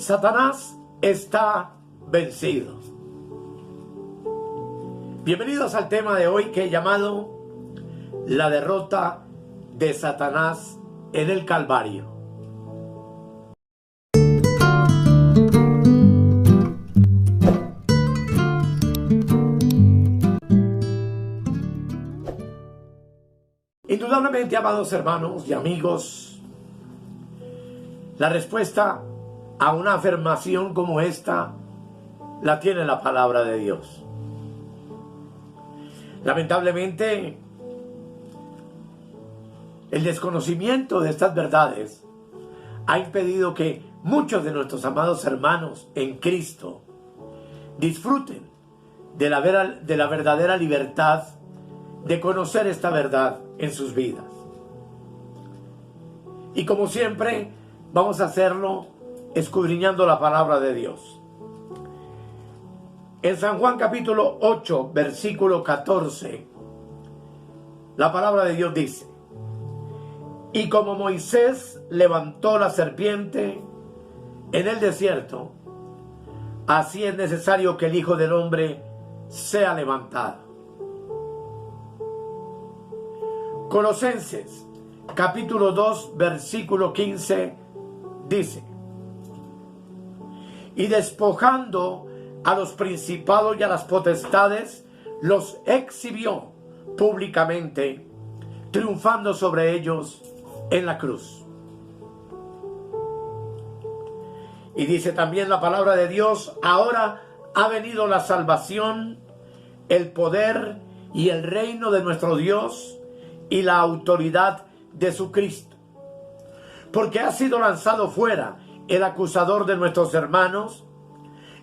Satanás está vencido. Bienvenidos al tema de hoy que he llamado la derrota de Satanás en el Calvario. Indudablemente, amados hermanos y amigos, la respuesta a una afirmación como esta la tiene la palabra de Dios. Lamentablemente, el desconocimiento de estas verdades ha impedido que muchos de nuestros amados hermanos en Cristo disfruten de la verdadera libertad de conocer esta verdad en sus vidas. Y como siempre, vamos a hacerlo escudriñando la palabra de Dios. En San Juan capítulo 8, versículo 14, la palabra de Dios dice: y como Moisés levantó la serpiente en el desierto, así es necesario que el Hijo del Hombre sea levantado. Colosenses capítulo 2, versículo 15 dice: y despojando a los principados y a las potestades, los exhibió públicamente, triunfando sobre ellos en la cruz. Y dice también la palabra de Dios: ahora ha venido la salvación, el poder y el reino de nuestro Dios y la autoridad de su Cristo, porque ha sido lanzado fuera el acusador de nuestros hermanos,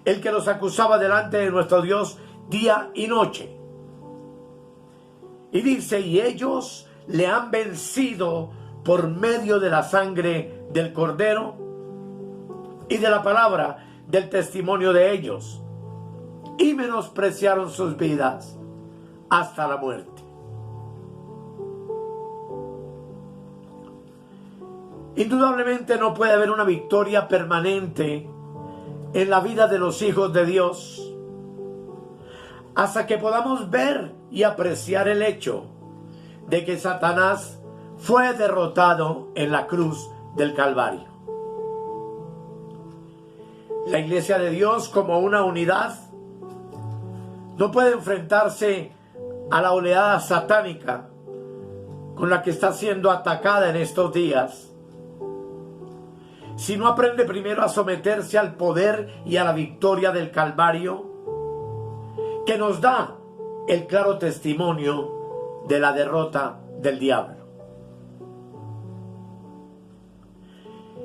el que los acusaba delante de nuestro Dios día y noche. Y dice: y ellos le han vencido por medio de la sangre del Cordero y de la palabra del testimonio de ellos, y menospreciaron sus vidas hasta la muerte. Indudablemente no puede haber una victoria permanente en la vida de los hijos de Dios hasta que podamos ver y apreciar el hecho de que Satanás fue derrotado en la cruz del Calvario. La iglesia de Dios, como una unidad, no puede enfrentarse a la oleada satánica con la que está siendo atacada en estos días si no aprende primero a someterse al poder y a la victoria del Calvario, que nos da el claro testimonio de la derrota del diablo.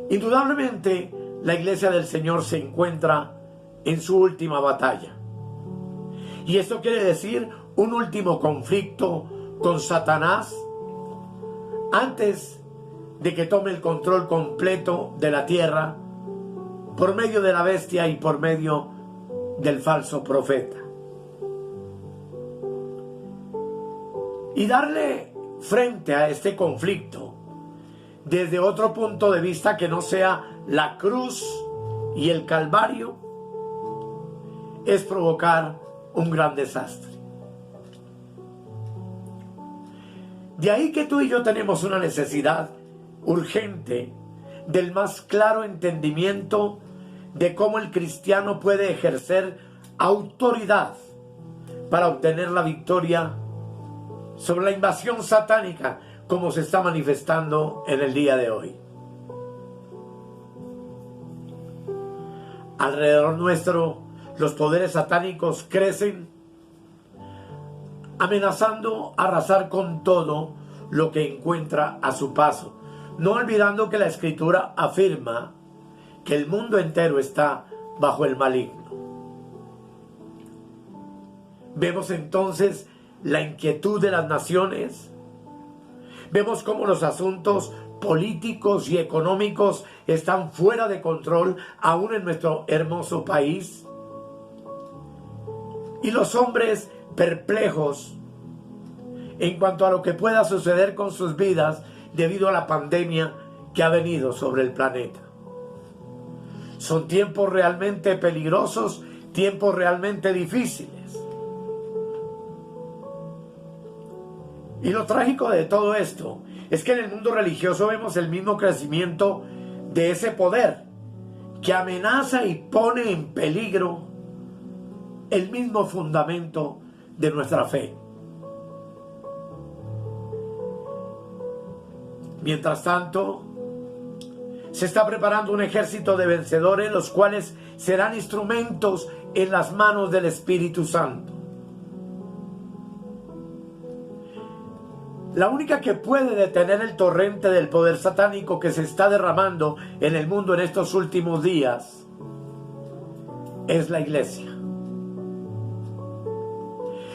Indudablemente, la iglesia del Señor se encuentra en su última batalla. Y esto quiere decir un último conflicto con Satanás antes de que tome el control completo de la tierra por medio de la bestia y por medio del falso profeta. Y darle frente a este conflicto desde otro punto de vista que no sea la cruz y el Calvario es provocar un gran desastre. De ahí que tú y yo tenemos una necesidad urgente del más claro entendimiento de cómo el cristiano puede ejercer autoridad para obtener la victoria sobre la invasión satánica como se está manifestando en el día de hoy. Alrededor nuestro, los poderes satánicos crecen, amenazando arrasar con todo lo que encuentra a su paso, no olvidando que la Escritura afirma que el mundo entero está bajo el maligno. Vemos entonces la inquietud de las naciones. Vemos cómo los asuntos políticos y económicos están fuera de control aún en nuestro hermoso país. Y los hombres perplejos en cuanto a lo que pueda suceder con sus vidas debido a la pandemia que ha venido sobre el planeta. Son tiempos realmente peligrosos, tiempos realmente difíciles. Y lo trágico de todo esto es que en el mundo religioso vemos el mismo crecimiento de ese poder que amenaza y pone en peligro el mismo fundamento de nuestra fe. Mientras tanto, se está preparando un ejército de vencedores, los cuales serán instrumentos en las manos del Espíritu Santo. La única que puede detener el torrente del poder satánico que se está derramando en el mundo en estos últimos días es la iglesia.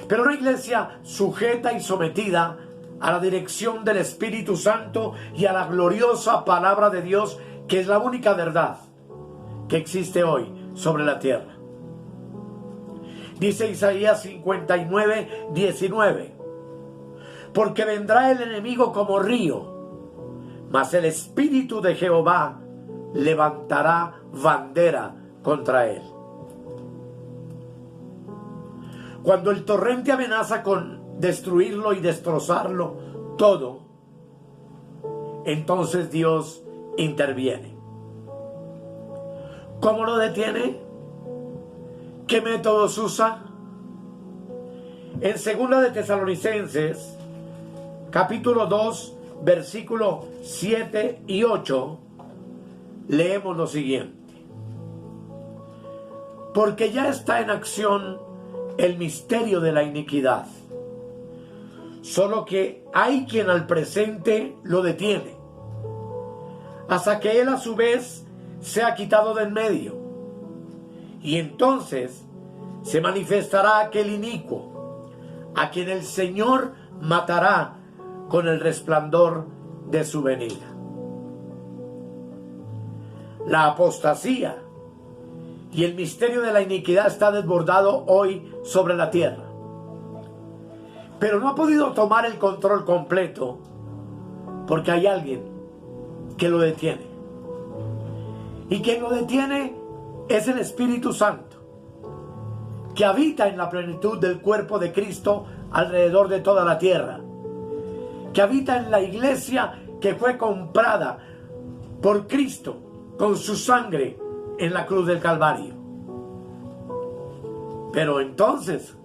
Pero una iglesia sujeta y sometida a la dirección del Espíritu Santo y a la gloriosa palabra de Dios, que es la única verdad que existe hoy sobre la tierra. Dice Isaías 59, 19: porque vendrá el enemigo como río, mas el Espíritu de Jehová levantará bandera contra él. Cuando el torrente amenaza con destruirlo y destrozarlo todo, entonces Dios interviene. ¿Cómo lo detiene? ¿Qué métodos usa? En 2 de Tesalonicenses, capítulo 2, versículos 7 y 8, leemos lo siguiente: porque ya está en acción el misterio de la iniquidad, solo que hay quien al presente lo detiene, hasta que él a su vez sea quitado del medio, y entonces se manifestará aquel inicuo, a quien el Señor matará con el resplandor de su venida. La apostasía y el misterio de la iniquidad está desbordado hoy sobre la tierra, pero no ha podido tomar el control completo porque hay alguien que lo detiene, y quien lo detiene es el Espíritu Santo, que habita en la plenitud del cuerpo de Cristo alrededor de toda la tierra, que habita en la iglesia que fue comprada por Cristo con su sangre en la cruz del Calvario. Pero entonces,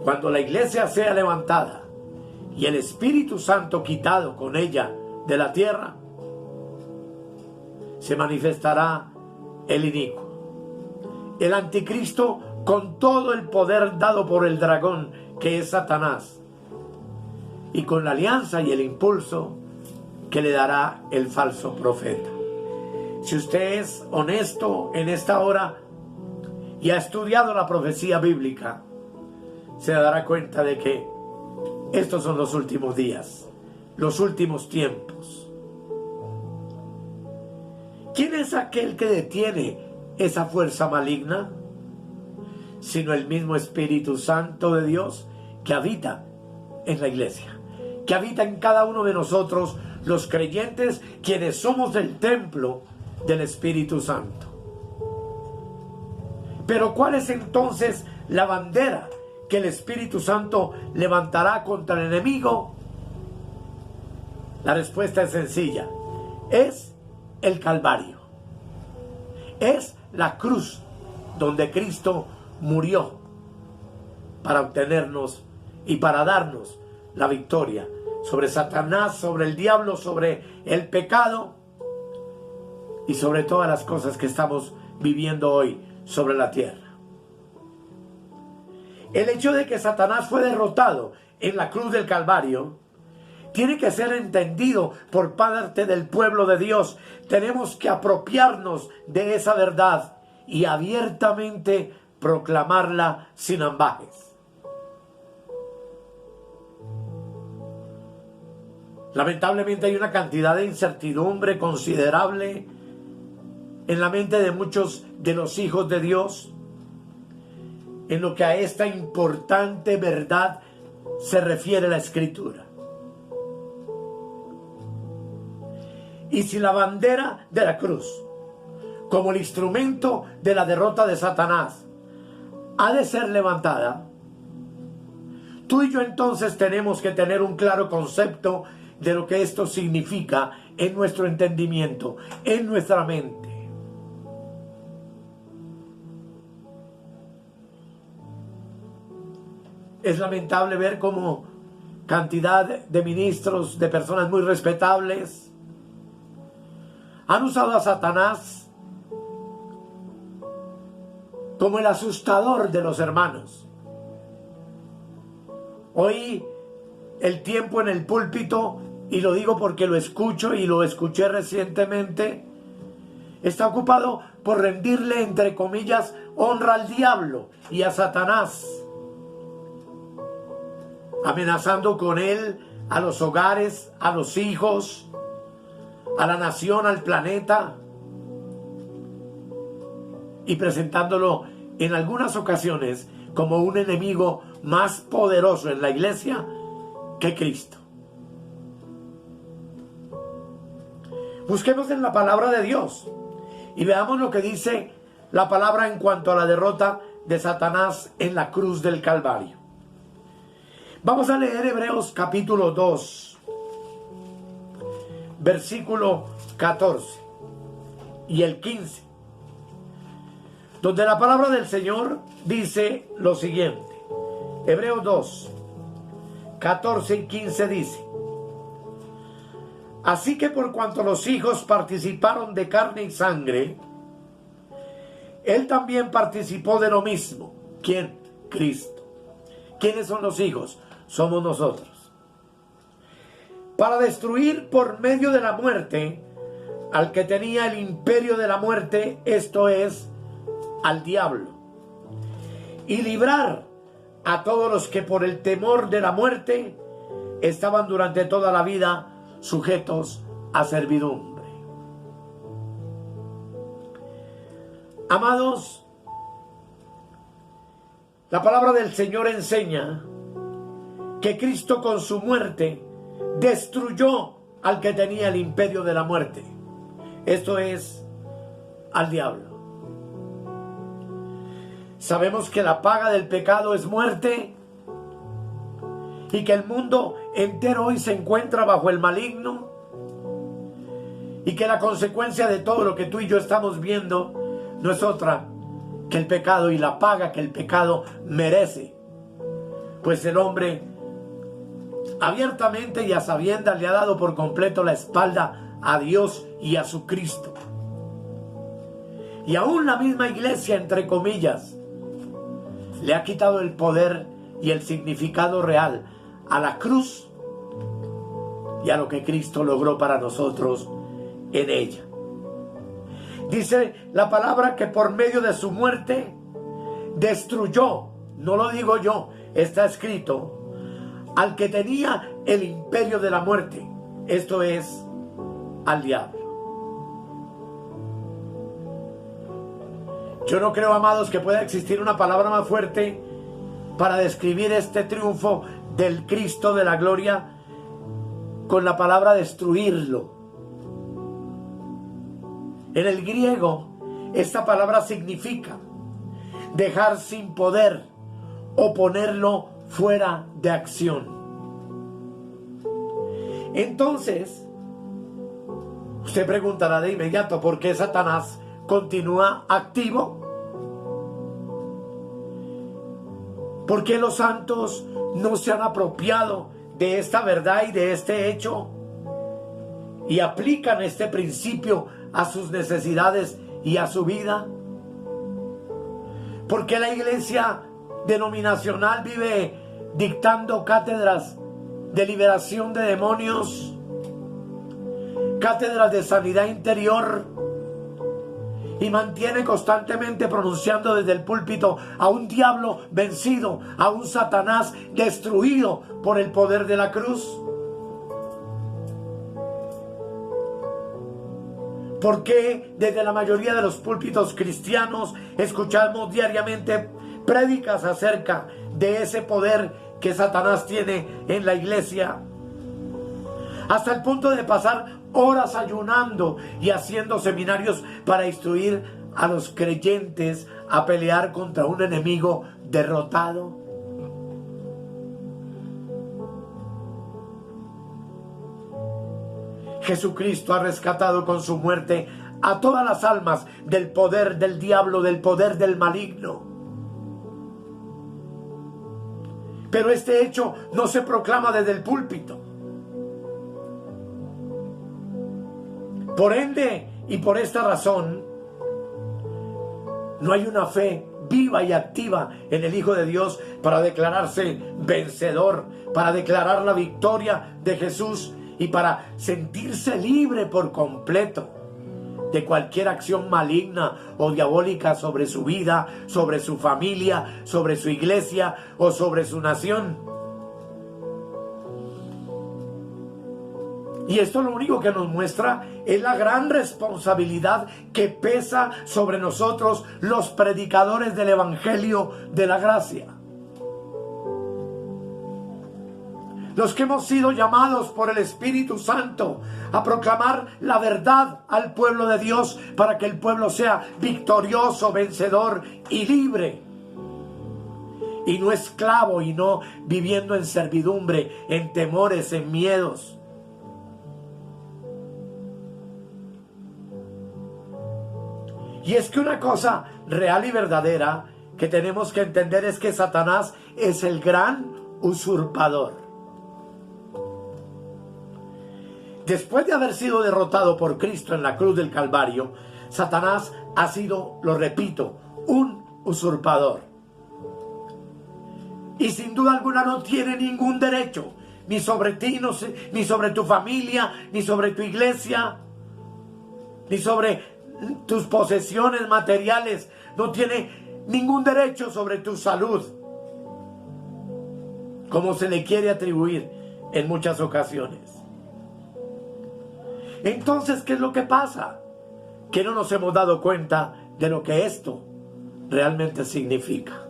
cuando la iglesia sea levantada y el Espíritu Santo quitado con ella de la tierra, se manifestará el inicuo, el anticristo, con todo el poder dado por el dragón que es Satanás, y con la alianza y el impulso que le dará el falso profeta. Si usted es honesto en esta hora y ha estudiado la profecía bíblica, se dará cuenta de que estos son los últimos días, los últimos tiempos. ¿Quién es aquel que detiene esa fuerza maligna? Sino el mismo Espíritu Santo de Dios que habita en la iglesia, que habita en cada uno de nosotros, los creyentes, quienes somos el templo del Espíritu Santo. Pero ¿cuál es entonces la bandera que el Espíritu Santo levantará contra el enemigo? La respuesta es sencilla: es el Calvario, es la cruz donde Cristo murió para obtenernos y para darnos la victoria sobre Satanás, sobre el diablo, sobre el pecado y sobre todas las cosas que estamos viviendo hoy sobre la tierra. El hecho de que Satanás fue derrotado en la cruz del Calvario tiene que ser entendido por parte del pueblo de Dios. Tenemos que apropiarnos de esa verdad y abiertamente proclamarla sin ambajes. Lamentablemente hay una cantidad de incertidumbre considerable en la mente de muchos de los hijos de Dios en lo que a esta importante verdad se refiere la Escritura. Y si la bandera de la cruz como el instrumento de la derrota de Satanás, ha de ser levantada, tú y yo entonces tenemos que tener un claro concepto de lo que esto significa en nuestro entendimiento, en nuestra mente. Es lamentable ver cómo cantidad de ministros, de personas muy respetables, han usado a Satanás como el asustador de los hermanos. Hoy el tiempo en el púlpito, y lo digo porque lo escucho y lo escuché recientemente, está ocupado por rendirle, entre comillas, honra al diablo y a Satanás, amenazando con él a los hogares, a los hijos, a la nación, al planeta, y presentándolo en algunas ocasiones como un enemigo más poderoso en la iglesia que Cristo. Busquemos en la palabra de Dios y veamos lo que dice la palabra en cuanto a la derrota de Satanás en la cruz del Calvario. Vamos a leer Hebreos capítulo 2, versículo 14 y el 15, donde la palabra del Señor dice lo siguiente. Hebreos 2, 14 y 15 dice: así que por cuanto los hijos participaron de carne y sangre, Él también participó de lo mismo. ¿Quién? Cristo. ¿Quiénes son los hijos? Somos nosotros. Para destruir por medio de la muerte al que tenía el imperio de la muerte, esto es, al diablo, y librar a todos los que por el temor de la muerte estaban durante toda la vida sujetos a servidumbre. Amados, la palabra del Señor enseña que Cristo con su muerte destruyó al que tenía el imperio de la muerte, esto es, al diablo. Sabemos que la paga del pecado es muerte y que el mundo entero hoy se encuentra bajo el maligno y que la consecuencia de todo lo que tú y yo estamos viendo no es otra que el pecado y la paga que el pecado merece, pues el hombre abiertamente y a sabiendas le ha dado por completo la espalda a Dios y a su Cristo. Y aún la misma iglesia, entre comillas, le ha quitado el poder y el significado real a la cruz y a lo que Cristo logró para nosotros en ella. Dice la palabra que por medio de su muerte destruyó, no lo digo yo, está escrito, al que tenía el imperio de la muerte, esto es, al diablo. Yo no creo, amados, que pueda existir una palabra más fuerte para describir este triunfo del Cristo de la gloria con la palabra destruirlo. En el griego, esta palabra significa dejar sin poder o ponerlo fuera de acción. Entonces, usted preguntará de inmediato, ¿por qué Satanás continúa activo? ¿Por qué los santos no se han apropiado de esta verdad y de este hecho y aplican este principio a sus necesidades y a su vida? ¿Por qué la iglesia denominacional vive dictando cátedras de liberación de demonios, cátedras de sanidad interior, y mantiene constantemente pronunciando desde el púlpito a un diablo vencido, a un Satanás destruido por el poder de la cruz? ¿Por qué desde la mayoría de los púlpitos cristianos escuchamos diariamente prédicas acerca de ese poder que Satanás tiene en la iglesia? Hasta el punto de pasar horas ayunando y haciendo seminarios para instruir a los creyentes a pelear contra un enemigo derrotado. Jesucristo ha rescatado con su muerte a todas las almas del poder del diablo, del poder del maligno. Pero este hecho no se proclama desde el púlpito. Por ende, y por esta razón, no hay una fe viva y activa en el Hijo de Dios para declararse vencedor, para declarar la victoria de Jesús y para sentirse libre por completo de cualquier acción maligna o diabólica sobre su vida, sobre su familia, sobre su iglesia o sobre su nación. Y esto lo único que nos muestra es la gran responsabilidad que pesa sobre nosotros, los predicadores del Evangelio de la Gracia. Los que hemos sido llamados por el Espíritu Santo a proclamar la verdad al pueblo de Dios para que el pueblo sea victorioso, vencedor y libre. Y no esclavo y no viviendo en servidumbre, en temores, en miedos. Y es que una cosa real y verdadera que tenemos que entender es que Satanás es el gran usurpador. Después de haber sido derrotado por Cristo en la cruz del Calvario, Satanás ha sido, lo repito, un usurpador. Y sin duda alguna no tiene ningún derecho, ni sobre ti, ni sobre tu familia, ni sobre tu iglesia, ni sobre tus posesiones materiales. No tiene ningún derecho sobre tu salud, como se le quiere atribuir en muchas ocasiones. Entonces, ¿qué es lo que pasa? Que no nos hemos dado cuenta de lo que esto realmente significa.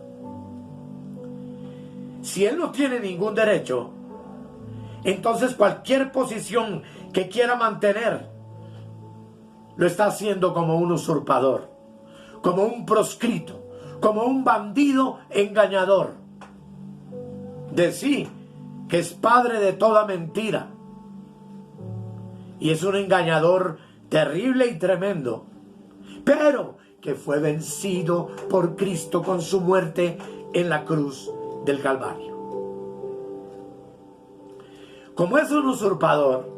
Si él no tiene ningún derecho, entonces cualquier posición que quiera mantener lo está haciendo como un usurpador, como un proscrito, como un bandido engañador. De sí, que es padre de toda mentira. Y es un engañador terrible y tremendo, pero que fue vencido por Cristo con su muerte en la cruz del Calvario. Como es un usurpador,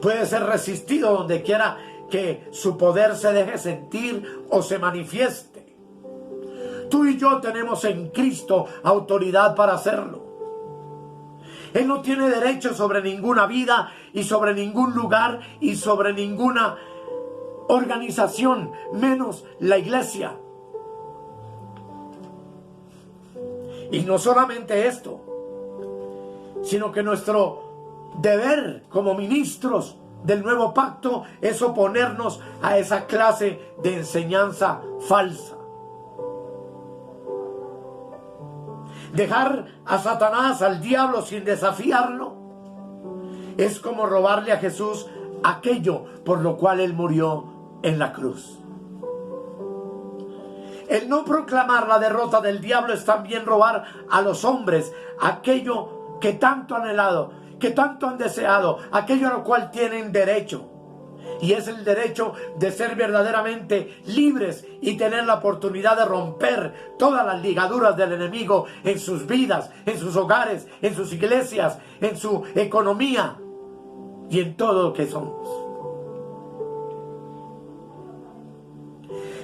puede ser resistido donde quiera que su poder se deje sentir o se manifieste. Tú y yo tenemos en Cristo autoridad para hacerlo. Él no tiene derecho sobre ninguna vida y sobre ningún lugar y sobre ninguna organización, menos la iglesia. Y no solamente esto, sino que nuestro deber como ministros del nuevo pacto es oponernos a esa clase de enseñanza falsa. Dejar a Satanás, al diablo, sin desafiarlo, es como robarle a Jesús aquello por lo cual él murió en la cruz. El no proclamar la derrota del diablo es también robar a los hombres aquello que tanto han anhelado, que tanto han deseado, aquello a lo cual tienen derecho. Y es el derecho de ser verdaderamente libres y tener la oportunidad de romper todas las ligaduras del enemigo en sus vidas, en sus hogares, en sus iglesias, en su economía y en todo lo que somos.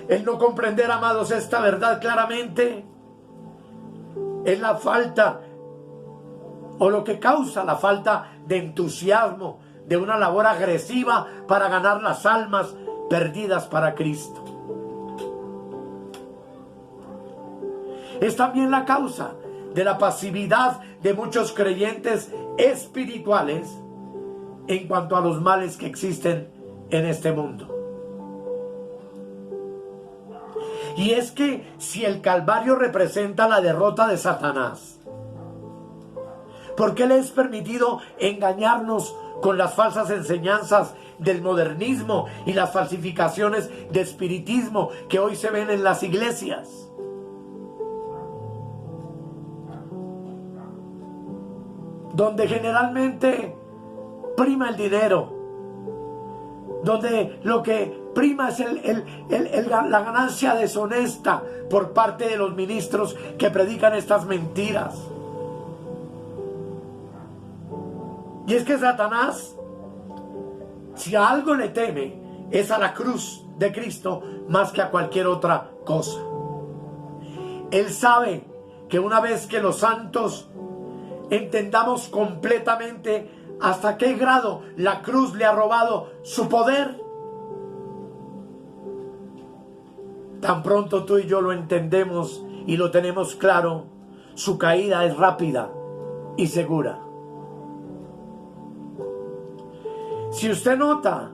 El no comprender, amados, esta verdad claramente es la falta o lo que causa la falta de entusiasmo de una labor agresiva para ganar las almas perdidas para Cristo. Es también la causa de la pasividad de muchos creyentes espirituales en cuanto a los males que existen en este mundo. Y es que si el Calvario representa la derrota de Satanás, ¿por qué le es permitido engañarnos con las falsas enseñanzas del modernismo y las falsificaciones de espiritismo que hoy se ven en las iglesias. Donde generalmente prima el dinero, donde lo que prima es la ganancia deshonesta por parte de los ministros que predican estas mentiras. Y es que Satanás, si a algo le teme, es a la cruz de Cristo más que a cualquier otra cosa. Él sabe que una vez que los santos entendamos completamente hasta qué grado la cruz le ha robado su poder, tan pronto tú y yo lo entendemos y lo tenemos claro, su caída es rápida y segura. Si usted nota,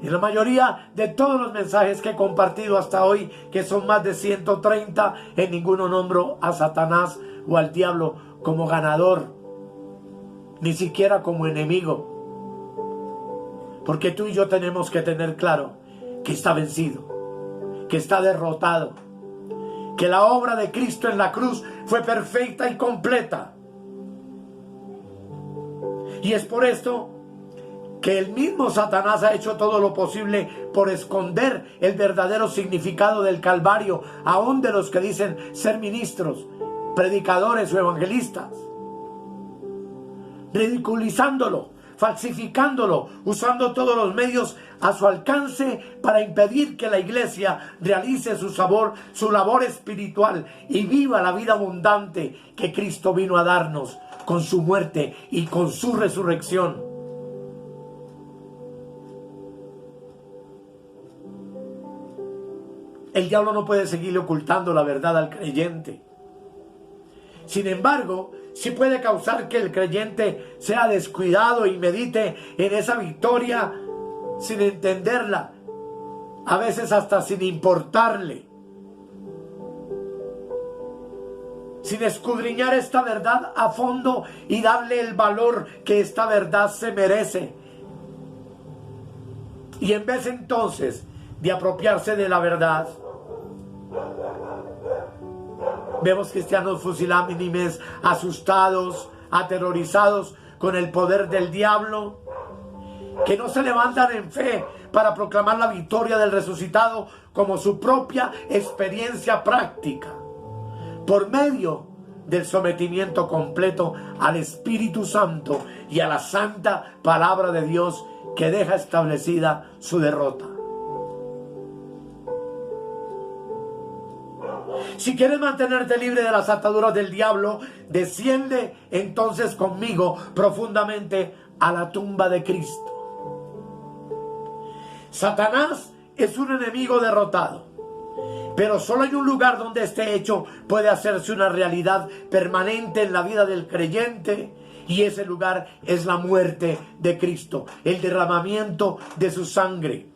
en la mayoría de todos los mensajes que he compartido hasta hoy, que son más de 130, en ninguno nombro a Satanás o al diablo como ganador, ni siquiera como enemigo. Porque tú y yo tenemos que tener claro que está vencido, que está derrotado, que la obra de Cristo en la cruz fue perfecta y completa. Y es por esto que el mismo Satanás ha hecho todo lo posible por esconder el verdadero significado del Calvario, aún de los que dicen ser ministros, predicadores o evangelistas, ridiculizándolo, falsificándolo, usando todos los medios a su alcance para impedir que la iglesia realice su labor espiritual y viva la vida abundante que Cristo vino a darnos con su muerte y con su resurrección. El diablo no puede seguirle ocultando la verdad al creyente. Sin embargo, sí puede causar que el creyente sea descuidado y medite en esa victoria sin entenderla, a veces hasta sin importarle, sin escudriñar esta verdad a fondo y darle el valor que esta verdad se merece. Y en vez entonces de apropiarse de la verdad, vemos cristianos fusilánimes, asustados, aterrorizados con el poder del diablo, que no se levantan en fe para proclamar la victoria del resucitado como su propia experiencia práctica, por medio del sometimiento completo al Espíritu Santo y a la santa palabra de Dios que deja establecida su derrota. Si quieres mantenerte libre de las ataduras del diablo, desciende entonces conmigo profundamente a la tumba de Cristo. Satanás es un enemigo derrotado, pero solo hay un lugar donde este hecho puede hacerse una realidad permanente en la vida del creyente, y ese lugar es la muerte de Cristo, el derramamiento de su sangre.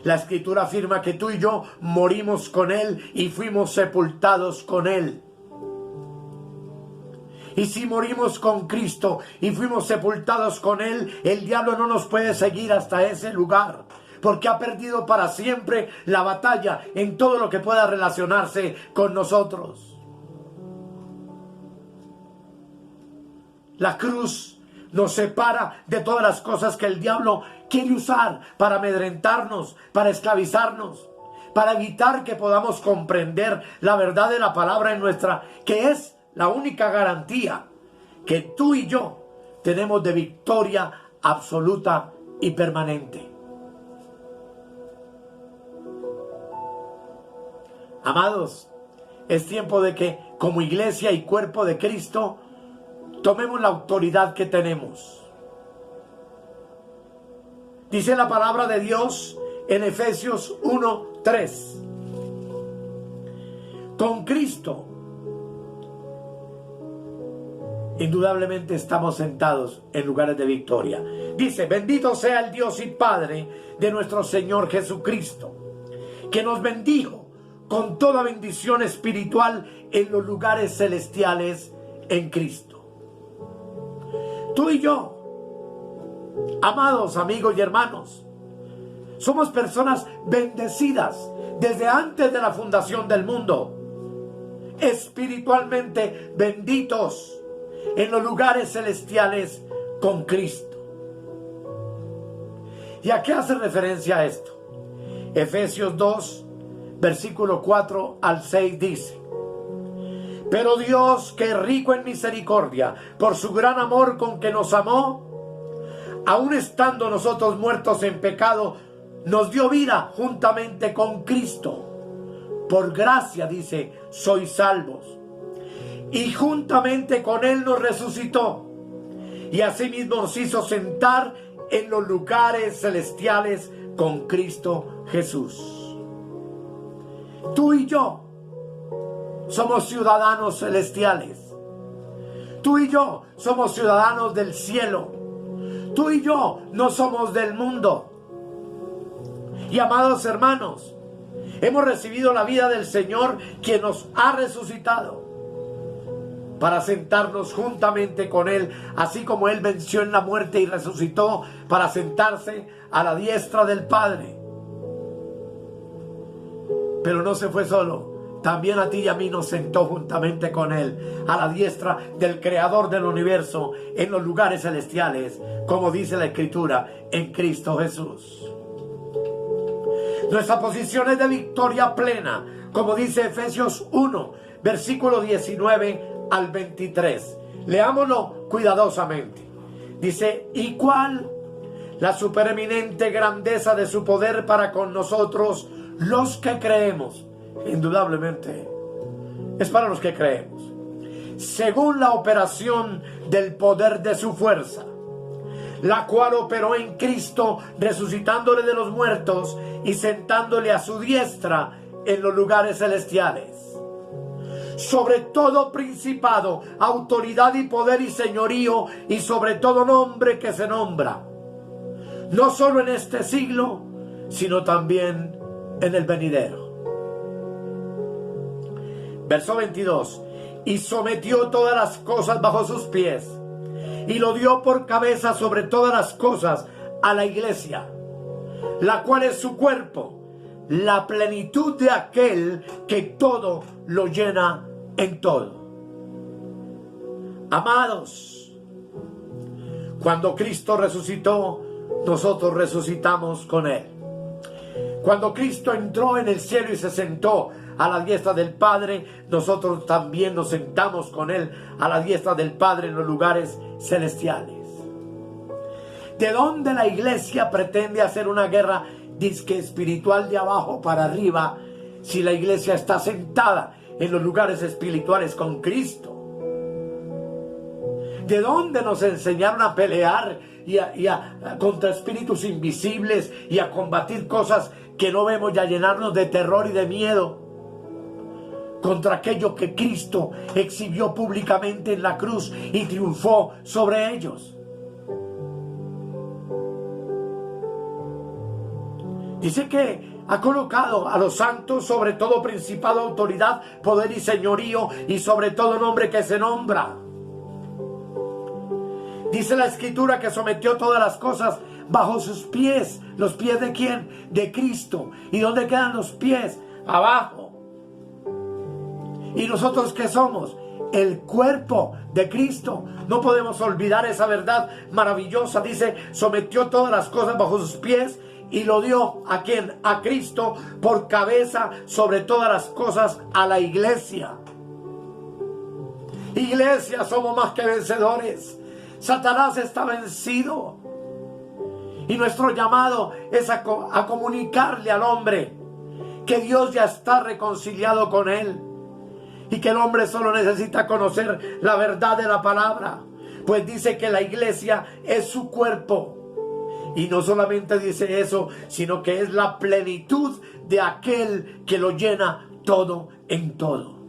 La Escritura afirma que tú y yo morimos con Él y fuimos sepultados con Él. Y si morimos con Cristo y fuimos sepultados con Él, el diablo no nos puede seguir hasta ese lugar, porque ha perdido para siempre la batalla en todo lo que pueda relacionarse con nosotros. La cruz nos separa de todas las cosas que el diablo quiere usar para amedrentarnos, para esclavizarnos, para evitar que podamos comprender la verdad de la palabra en nuestra, que es la única garantía que tú y yo tenemos de victoria absoluta y permanente. Amados, es tiempo de que como iglesia y cuerpo de Cristo tomemos la autoridad que tenemos. Dice la palabra de Dios en Efesios 1:3. Con Cristo, indudablemente estamos sentados en lugares de victoria. Dice: bendito sea el Dios y Padre de nuestro Señor Jesucristo, que nos bendijo con toda bendición espiritual en los lugares celestiales en Cristo. Tú y yo, amados amigos y hermanos, somos personas bendecidas desde antes de la fundación del mundo, espiritualmente benditos en los lugares celestiales con Cristo. ¿Y a qué hace referencia a esto? Efesios 2, versículo 4 al 6 dice: pero Dios, que es rico en misericordia, por su gran amor con que nos amó, aun estando nosotros muertos en pecado, nos dio vida juntamente con Cristo. Por gracia, dice, sois salvos. Y juntamente con Él nos resucitó. Y asimismo nos hizo sentar en los lugares celestiales con Cristo Jesús. Tú y yo somos ciudadanos celestiales. Tú y yo somos ciudadanos del cielo. Tú y yo no somos del mundo. Y amados hermanos, hemos recibido la vida del Señor, quien nos ha resucitado, para sentarnos juntamente con Él, así como Él venció en la muerte y resucitó para sentarse a la diestra del Padre. Pero no se fue solo. También a ti y a mí nos sentó juntamente con Él a la diestra del Creador del universo en los lugares celestiales, como dice la Escritura, en Cristo Jesús. Nuestra posición es de victoria plena, como dice Efesios 1, versículo 19 al 23. Leámoslo cuidadosamente. Dice: ¿y cuál la supereminente grandeza de su poder para con nosotros los que creemos? Indudablemente es para los que creemos. Según la operación del poder de su fuerza, la cual operó en Cristo, resucitándole de los muertos y sentándole a su diestra en los lugares celestiales, sobre todo principado, autoridad y poder y señorío, y sobre todo nombre que se nombra, no solo en este siglo, sino también en el venidero. Verso 22. Y sometió todas las cosas bajo sus pies, y lo dio por cabeza sobre todas las cosas a la iglesia, la cual es su cuerpo, la plenitud de aquel que todo lo llena en todo. Amados, cuando Cristo resucitó, nosotros resucitamos con Él. Cuando Cristo entró en el cielo y se sentó a la diestra del Padre, nosotros también nos sentamos con Él a la diestra del Padre en los lugares celestiales. ¿De dónde la iglesia pretende hacer una guerra disque espiritual de abajo para arriba, si la iglesia está sentada en los lugares espirituales con Cristo? ¿De dónde nos enseñaron a pelear contra espíritus invisibles y a combatir cosas que no vemos, y a llenarnos de terror y de miedo contra aquello que Cristo exhibió públicamente en la cruz y triunfó sobre ellos? Dice que ha colocado a los santos sobre todo principado, autoridad, poder y señorío, y sobre todo nombre que se nombra. Dice la Escritura que sometió todas las cosas bajo sus pies. ¿Los pies de quién? De Cristo. ¿Y dónde quedan los pies? Abajo. ¿Y nosotros qué somos? El cuerpo de Cristo. No podemos olvidar esa verdad maravillosa. Dice, sometió todas las cosas bajo sus pies y lo dio ¿a quién? A Cristo, por cabeza sobre todas las cosas, a la iglesia. Iglesia, somos más que vencedores. Satanás está vencido. Y nuestro llamado es a comunicarle al hombre que Dios ya está reconciliado con él, y que el hombre solo necesita conocer la verdad de la palabra, pues dice que la iglesia es su cuerpo. Y no solamente dice eso, sino que es la plenitud de aquel que lo llena todo en todo.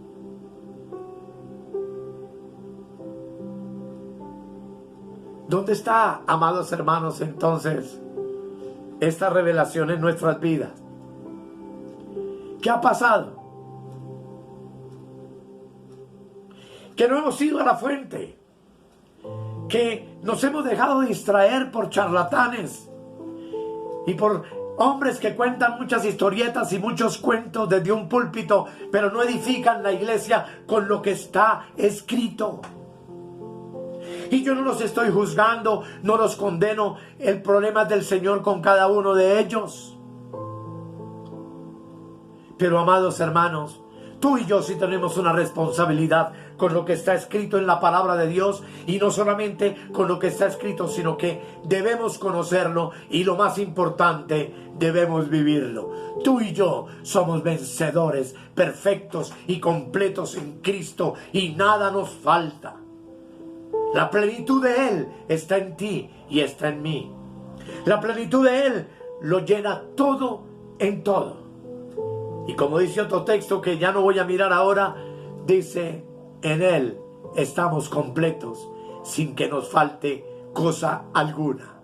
¿Dónde está, amados hermanos, entonces esta revelación en nuestras vidas? ¿Qué ha pasado? Que no hemos ido a la fuente. que nos hemos dejado distraer por charlatanes y por hombres que cuentan muchas historietas y muchos cuentos desde un púlpito, pero no edifican la iglesia con lo que está escrito. Y yo no los estoy juzgando, no los condeno. El problema es del Señor con cada uno de ellos. Pero amados hermanos, tú y yo sí tenemos una responsabilidad con lo que está escrito en la palabra de Dios, y no solamente con lo que está escrito, sino que debemos conocerlo y, lo más importante, debemos vivirlo. Tú y yo somos vencedores, perfectos y completos en Cristo, y nada nos falta. La plenitud de Él está en ti y está en mí. La plenitud de Él lo llena todo en todo. Y como dice otro texto que ya no voy a mirar ahora, dice: en Él estamos completos, sin que nos falte cosa alguna.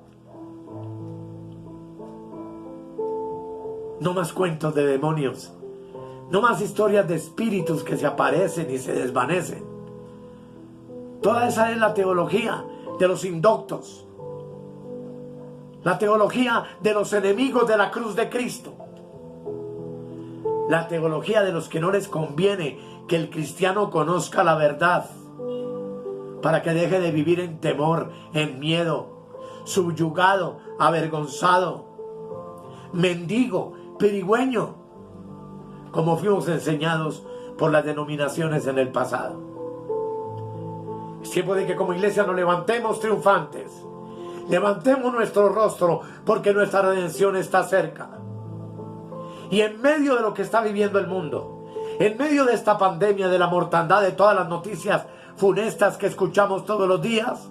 No más cuentos de demonios, no más historias de espíritus que se aparecen y se desvanecen. Toda esa es la teología de los indoctos, la teología de los enemigos de la cruz de Cristo, la teología de los que no les conviene que el cristiano conozca la verdad, para que deje de vivir en temor, en miedo, subyugado, avergonzado, mendigo, pedigüeño, como fuimos enseñados por las denominaciones en el pasado. Es tiempo de que como iglesia nos levantemos triunfantes, levantemos nuestro rostro, porque nuestra redención está cerca. Y en medio de lo que está viviendo el mundo, en medio de esta pandemia, de la mortandad, de todas las noticias funestas que escuchamos todos los días,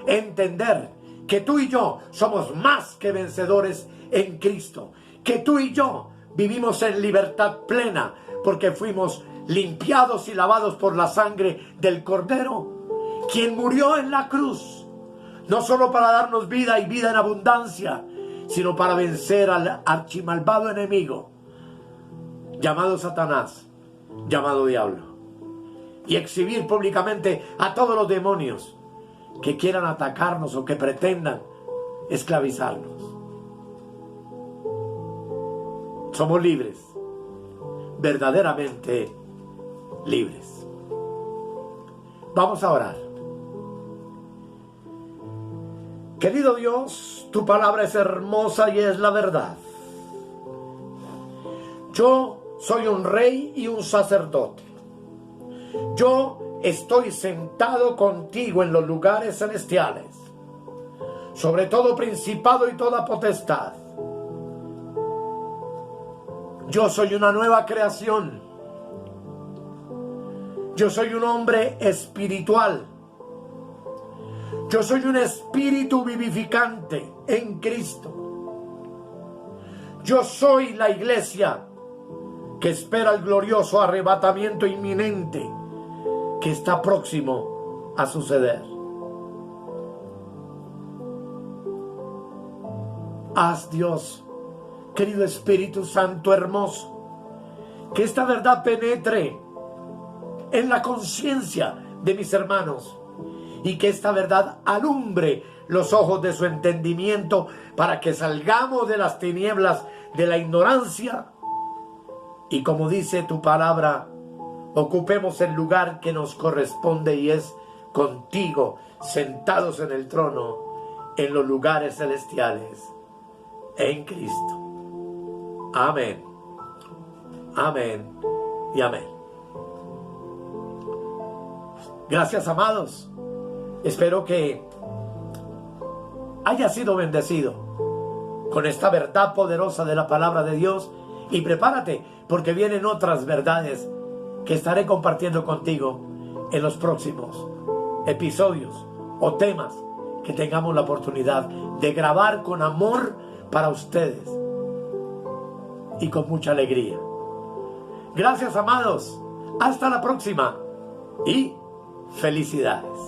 entender que tú y yo somos más que vencedores en Cristo, que tú y yo vivimos en libertad plena, porque fuimos limpiados y lavados por la sangre del Cordero, quien murió en la cruz, no solo para darnos vida y vida en abundancia, sino para vencer al archimalvado enemigo llamado Satanás, llamado diablo, y exhibir públicamente a todos los demonios que quieran atacarnos o que pretendan esclavizarnos. Somos libres, verdaderamente libres. Vamos a orar. Querido Dios, tu palabra es hermosa y es la verdad. Yo soy un rey y un sacerdote. Yo estoy sentado contigo en los lugares celestiales, sobre todo principado y toda potestad. Yo soy una nueva creación. Yo soy un hombre espiritual. Yo soy un espíritu vivificante en Cristo. Yo soy la iglesia que espera el glorioso arrebatamiento inminente que está próximo a suceder. Haz, Dios, querido Espíritu Santo hermoso, que esta verdad penetre en la conciencia de mis hermanos, y que esta verdad alumbre los ojos de su entendimiento, para que salgamos de las tinieblas de la ignorancia y, como dice tu palabra, ocupemos el lugar que nos corresponde, y es contigo, sentados en el trono, en los lugares celestiales, en Cristo. Amén. Amén y amén. Gracias, amados. Espero que haya sido bendecido con esta verdad poderosa de la palabra de Dios, y prepárate, porque vienen otras verdades que estaré compartiendo contigo en los próximos episodios o temas que tengamos la oportunidad de grabar con amor para ustedes y con mucha alegría. Gracias, amados. Hasta la próxima y felicidades.